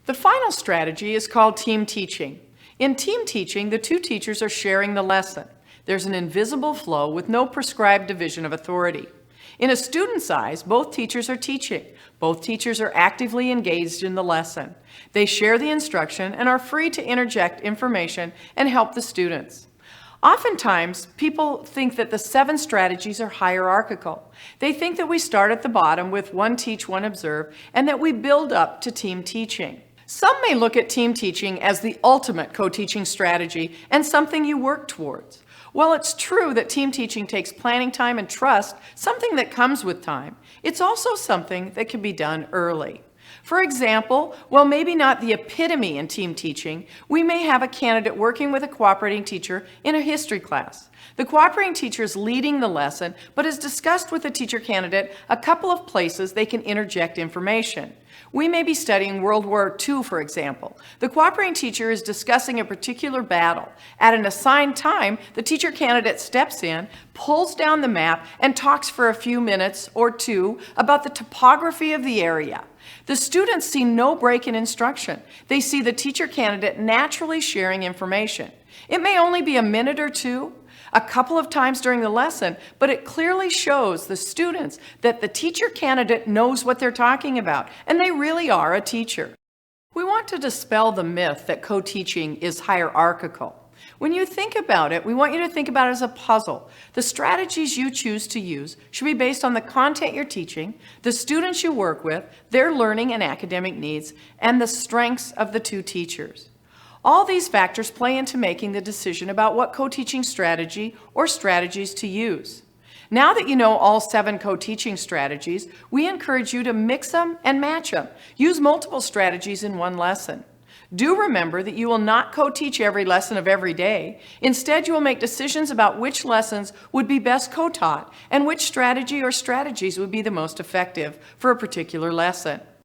The final strategy is called team teaching. In team teaching, the two teachers are sharing the lesson. There's an invisible flow with no prescribed division of authority. In a student's eyes, both teachers are teaching. Both teachers are actively engaged in the lesson. They share the instruction and are free to interject information and help the students. Oftentimes, people think that the 7 strategies are hierarchical. They think that we start at the bottom with one teach, one observe, and that we build up to team teaching. Some may look at team teaching as the ultimate co-teaching strategy and something you work towards. While it's true that team teaching takes planning time and trust, something that comes with time, it's also something that can be done early. For example, while maybe not the epitome in team teaching, we may have a candidate working with a cooperating teacher in a history class. The cooperating teacher is leading the lesson, but has discussed with the teacher candidate a couple of places they can interject information. We may be studying World War II, for example. The cooperating teacher is discussing a particular battle. At an assigned time, the teacher candidate steps in, pulls down the map, and talks for a few minutes or two about the topography of the area. The students see no break in instruction. They see the teacher candidate naturally sharing information. It may only be a minute or two, a couple of times during the lesson, but it clearly shows the students that the teacher candidate knows what they're talking about, and they really are a teacher. We want to dispel the myth that co-teaching is hierarchical. When you think about it, we want you to think about it as a puzzle. The strategies you choose to use should be based on the content you're teaching, the students you work with, their learning and academic needs, and the strengths of the two teachers. All these factors play into making the decision about what co-teaching strategy or strategies to use. Now that you know all 7 co-teaching strategies, we encourage you to mix them and match them. Use multiple strategies in one lesson. Do remember that you will not co-teach every lesson of every day. Instead, you will make decisions about which lessons would be best co-taught and which strategy or strategies would be the most effective for a particular lesson.